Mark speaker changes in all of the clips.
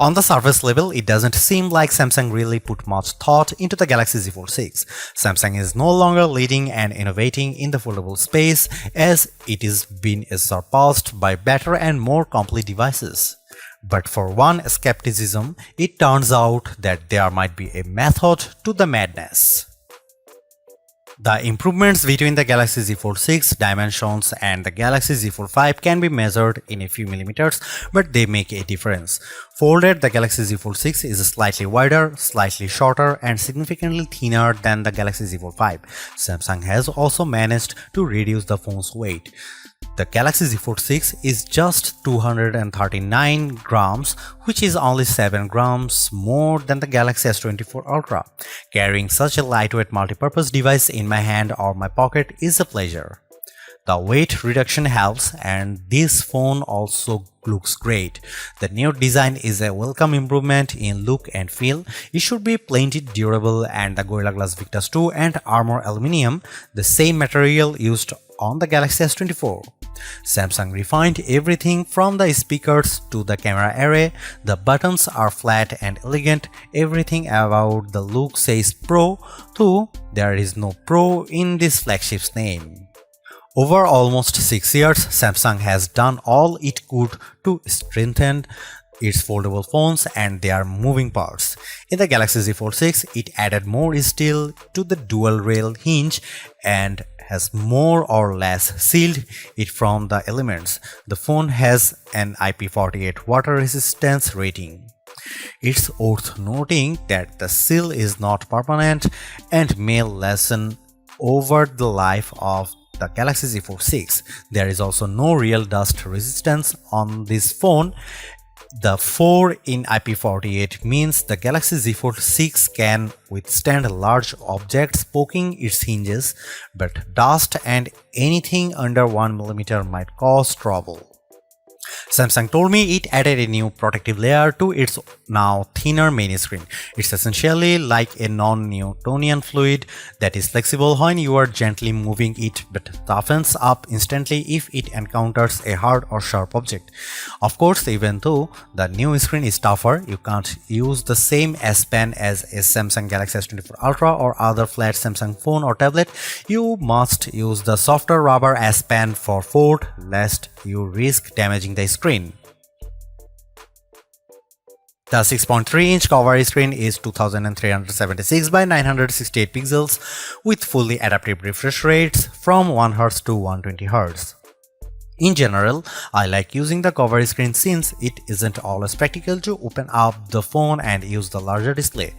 Speaker 1: On the surface level, it doesn't seem like Samsung really put much thought into the Galaxy Z Fold 6. Samsung is no longer leading and innovating in the foldable space, as it is being surpassed by better and more complete devices. But for one skepticism, it turns out that there might be a method to the madness. The improvements between the Galaxy Z Fold 6 dimensions and the Galaxy Z Fold 5 can be measured in a few millimeters, but they make a difference. Folded, the Galaxy Z Fold 6 is slightly wider, slightly shorter, and significantly thinner than the Galaxy Z Fold 5. Samsung has also managed to reduce the phone's weight. The Galaxy Z Fold 6 is just 239 grams, which is only 7 grams more than the Galaxy S24 Ultra. Carrying such a lightweight multi-purpose device in my hand or my pocket is a pleasure. The weight reduction helps, and this phone also looks great. The new design is a welcome improvement in look and feel. It should be plenty durable, and the Gorilla Glass Victus 2 and Armor Aluminium, the same material used on the Galaxy S24. Samsung refined everything from the speakers to the camera array. The buttons are flat and elegant. Everything about the look says Pro, though there is no Pro in this flagship's name. Over almost 6 years, Samsung has done all it could to strengthen its foldable phones and their moving parts. In the Galaxy Z Fold 6, it added more steel to the dual rail hinge and has more or less sealed it from the elements. The phone has an IP48 water resistance rating. It's worth noting that the seal is not permanent and may lessen over the life of the Galaxy Z Fold 6. There is also no real dust resistance on this phone. The 4 in IP48 means the Galaxy Z Fold 6 can withstand large objects poking its hinges, but dust and anything under 1 mm might cause trouble. Samsung told me it added a new protective layer to its now thinner main screen. It's essentially like a non-Newtonian fluid that is flexible when you are gently moving it but toughens up instantly if it encounters a hard or sharp object. Of course, even though the new screen is tougher, you can't use the same S Pen as a Samsung Galaxy S24 Ultra or other flat Samsung phone or tablet. You must use the softer rubber S Pen for fold, lest you risk damaging the screen. The 6.3-inch cover screen is 2376 by 968 pixels with fully adaptive refresh rates from 1Hz to 120Hz. In general, I like using the cover screen since it isn't always practical to open up the phone and use the larger display.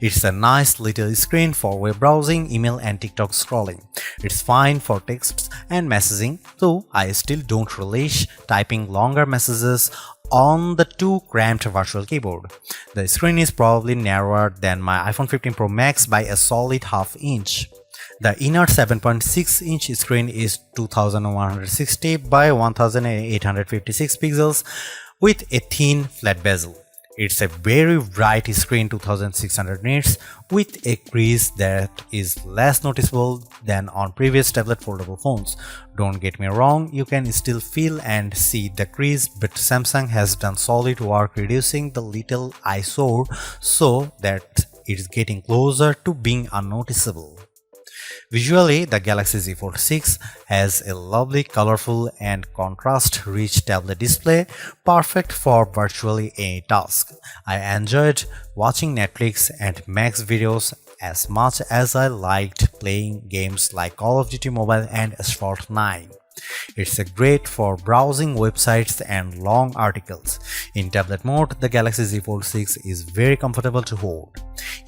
Speaker 1: It's a nice little screen for web browsing, email and TikTok scrolling. It's fine for texts and messaging, though I still don't relish typing longer messages on the too cramped virtual keyboard. The screen is probably narrower than my iPhone 15 Pro Max by a solid half inch. The inner 7.6-inch screen is 2160 by 1856 pixels with a thin flat bezel. It's a very bright screen, 2600 nits, with a crease that is less noticeable than on previous tablet foldable phones. Don't get me wrong, you can still feel and see the crease, but Samsung has done solid work reducing the little eyesore so that it's getting closer to being unnoticeable. Visually, the Galaxy Z Fold 6 has a lovely, colorful and contrast-rich tablet display, perfect for virtually any task. I enjoyed watching Netflix and Max videos as much as I liked playing games like Call of Duty Mobile and Asphalt 9. It's great for browsing websites and long articles. In tablet mode, the Galaxy Z Fold 6 is very comfortable to hold.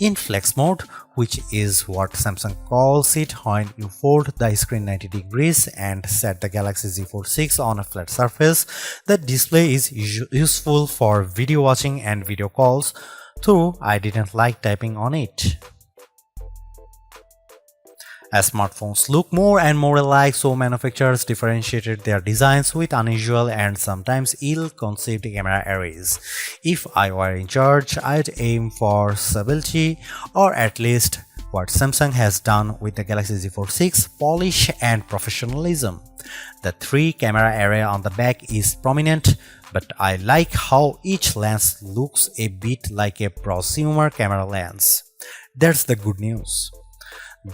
Speaker 1: In flex mode, which is what Samsung calls it when you fold the screen 90 degrees and set the Galaxy Z Fold 6 on a flat surface, the display is useful for video watching and video calls, though I didn't like typing on it. As smartphones look more and more alike, so manufacturers differentiated their designs with unusual and sometimes ill-conceived camera arrays. If I were in charge, I'd aim for stability, or at least what Samsung has done with the Galaxy Z Fold 6, polish and professionalism. The three camera array on the back is prominent, but I like how each lens looks a bit like a prosumer camera lens. That's the good news.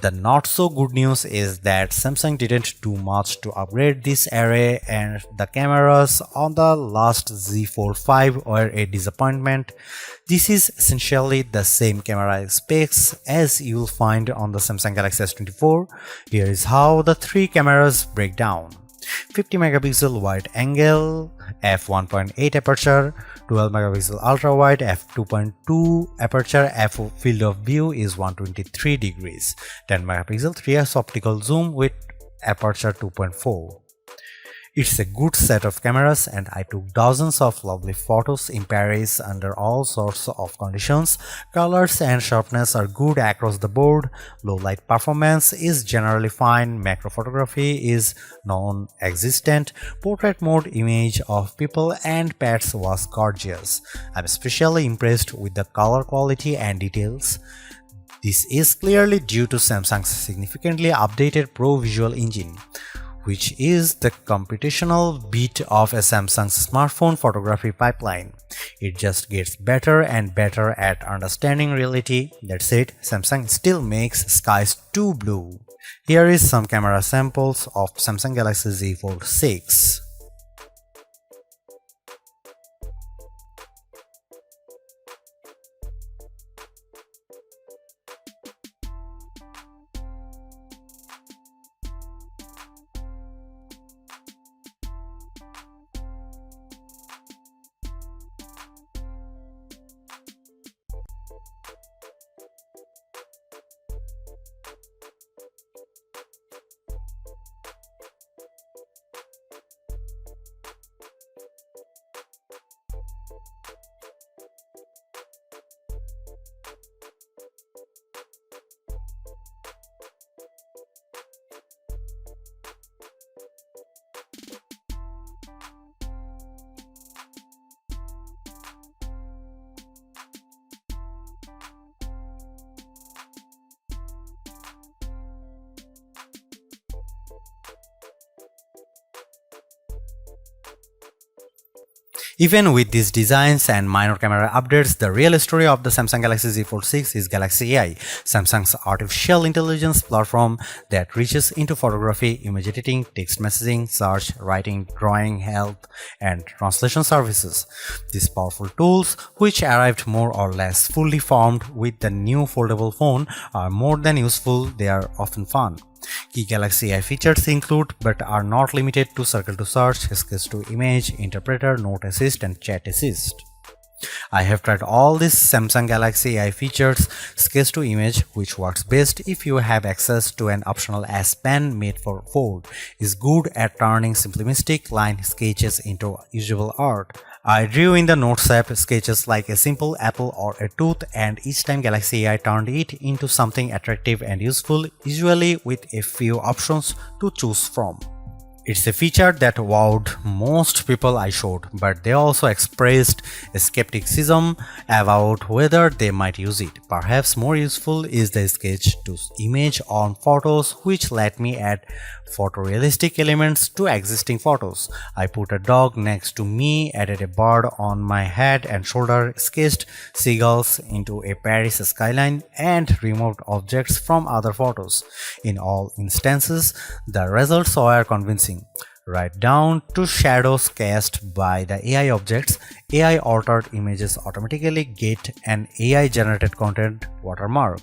Speaker 1: The not so good news is that Samsung didn't do much to upgrade this array, and the cameras on the last Z Fold 5 were a disappointment. This is essentially the same camera specs as you'll find on the Samsung Galaxy S24. Here is how the three cameras break down. 50 megapixel wide angle, f1.8 aperture, 12 megapixel ultra wide, f2.2 aperture, f field of view is 123 degrees, 10 megapixel 3x optical zoom with aperture 2.4. It's a good set of cameras, and I took dozens of lovely photos in Paris under all sorts of conditions. Colors and sharpness are good across the board. Low light performance is generally fine. Macro photography is non-existent. Portrait mode image of people and pets was gorgeous. I'm especially impressed with the color quality and details. This is clearly due to Samsung's significantly updated Pro Visual Engine, which is the computational bit of a Samsung's smartphone photography pipeline. It just gets better and better at understanding reality. That said, Samsung still makes skies too blue. Here is some camera samples of Samsung Galaxy Z Fold 6. Even with these designs and minor camera updates, the real story of the Samsung Galaxy Z Fold 6 is Galaxy AI, Samsung's artificial intelligence platform that reaches into photography, image editing, text messaging, search, writing, drawing, health, and translation services. These powerful tools, which arrived more or less fully formed with the new foldable phone, are more than useful. They are often fun. Key Galaxy AI features include, but are not limited to, Circle to Search, Sketch to Image, Interpreter, Note Assist, and Chat Assist. I have tried all these Samsung Galaxy AI features. Sketch to Image, which works best if you have access to an optional S Pen made for Fold, is good at turning simplistic line sketches into usable art. I drew in the Notes app sketches like a simple apple or a tooth, and each time Galaxy AI turned it into something attractive and useful, usually with a few options to choose from. It's a feature that wowed most people I showed, but they also expressed a skepticism about whether they might use it. Perhaps more useful is the sketch to image on photos, which let me add photorealistic elements to existing photos. I put a dog next to me, added a bird on my head and shoulder, sketched seagulls into a Paris skyline, and removed objects from other photos. In all instances, the results were convincing. Right down to shadows cast by the AI objects. AI altered images automatically get an AI generated content watermark.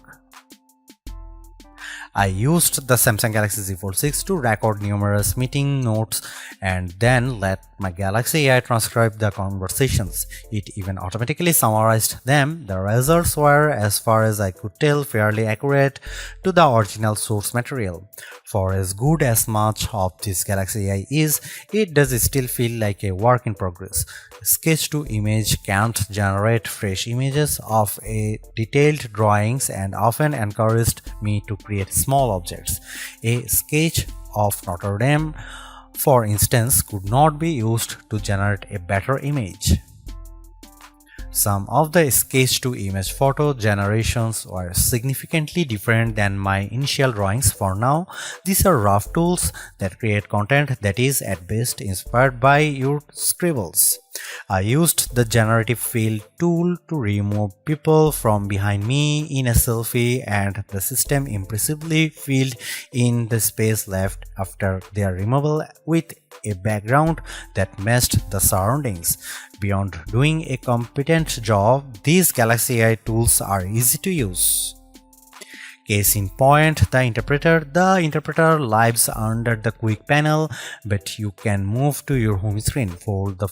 Speaker 1: I used the Samsung Galaxy Z Fold 6 to record numerous meeting notes and then let my Galaxy AI transcribe the conversations. It even automatically summarized them. The results were, as far as I could tell, fairly accurate to the original source material. For as good as much of this Galaxy AI is, it does still feel like a work in progress. Sketch to Image can't generate fresh images of a detailed drawings and often encouraged me to create small objects. A sketch of Notre Dame, for instance, could not be used to generate a better image. Some of the sketch to image photo generations were significantly different than my initial drawings. For now, these are rough tools that create content that is at best inspired by your scribbles. I used the generative fill tool to remove people from behind me in a selfie, and the system impressively filled in the space left after their removal with a background that matched the surroundings. Beyond doing a competent job, these Galaxy AI tools are easy to use. Case in point, the interpreter. The interpreter lives under the quick panel, but you can move to your home screen, fold the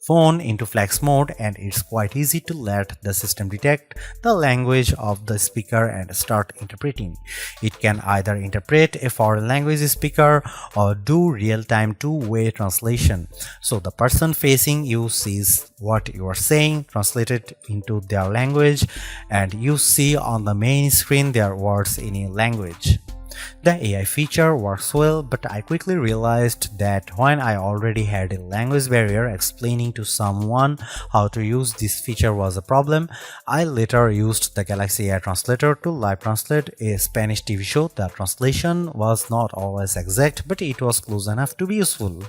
Speaker 1: phone into flex mode, and it's quite easy to let the system detect the language of the speaker and start interpreting. It can either interpret a foreign language speaker or do real-time two-way translation, so the person facing you sees what you are saying translated into their language, and you see on the main screen their words in a language. The AI feature works well, but I quickly realized that when I already had a language barrier, explaining to someone how to use this feature was a problem. I later used the Galaxy AI Translator to live translate a Spanish TV show. The translation was not always exact, but it was close enough to be useful.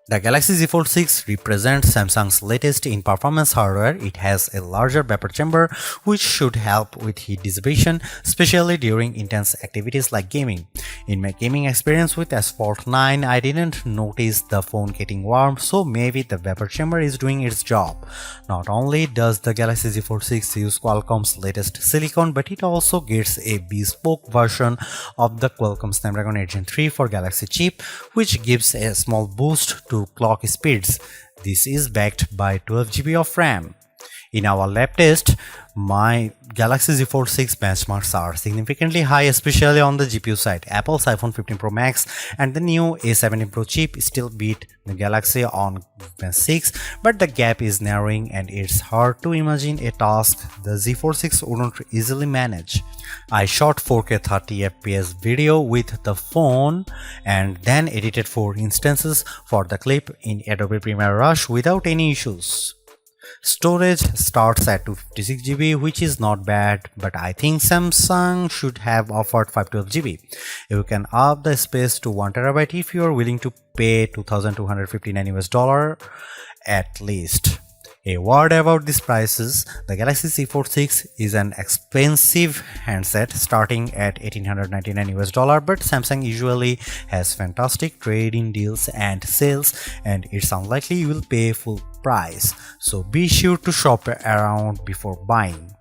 Speaker 1: The Galaxy Z Fold 6 represents Samsung's latest in performance hardware. It has a larger vapor chamber, which should help with heat dissipation, especially during intense activities like gaming. In my gaming experience with S Fold 9, I didn't notice the phone getting warm, so maybe the vapor chamber is doing its job. Not only does the Galaxy Z Fold 6 use Qualcomm's latest silicon, but it also gets a bespoke version of the Qualcomm Snapdragon 8 Gen 3 for Galaxy chip, which gives a small boost to clock speeds. This is backed by 12 GB of RAM. In our lab test, my Galaxy Z Fold 6 benchmarks are significantly high, especially on the GPU side. Apple's iPhone 15 Pro Max and the new A17 Pro chip still beat the Galaxy on Gen 6, but the gap is narrowing and it's hard to imagine a task the Z Fold 6 wouldn't easily manage. I shot 4K 30fps video with the phone and then edited 4 instances for the clip in Adobe Premiere Rush without any issues. Storage starts at 256 GB, which is not bad, but I think Samsung should have offered 512 GB. You can up the space to 1 TB if you are willing to pay $2,259 at least. A word about these prices. The Galaxy Z Fold 6 is an expensive handset starting at $1,899, but Samsung usually has fantastic trade-in deals and sales, and it's unlikely you will pay full price, so be sure to shop around before buying.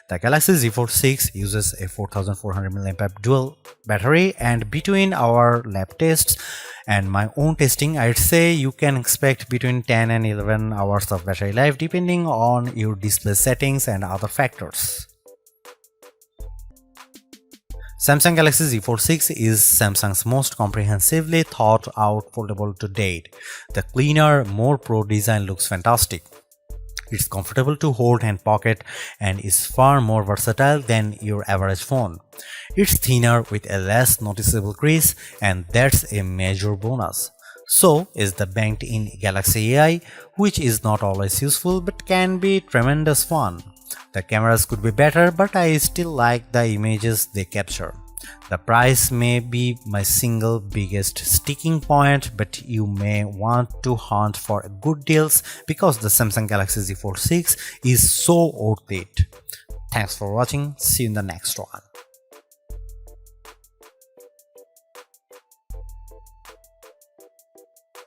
Speaker 1: The Galaxy Z Fold 6 uses a 4400 mAh dual battery, and between our lab tests and my own testing, I'd say you can expect between 10 and 11 hours of battery life depending on your display settings and other factors. Samsung Galaxy Z Fold 6 is Samsung's most comprehensively thought out foldable to date. The cleaner, more pro design looks fantastic. It's comfortable to hold and pocket and is far more versatile than your average phone. It's thinner with a less noticeable crease, and that's a major bonus. So is the banked-in Galaxy AI, which is not always useful but can be tremendous fun. The cameras could be better, but I still like the images they capture. The price may be my single biggest sticking point, but you may want to hunt for good deals because the Samsung Galaxy Z Fold 6 is so worth it. Thanks for watching. See you in the next one.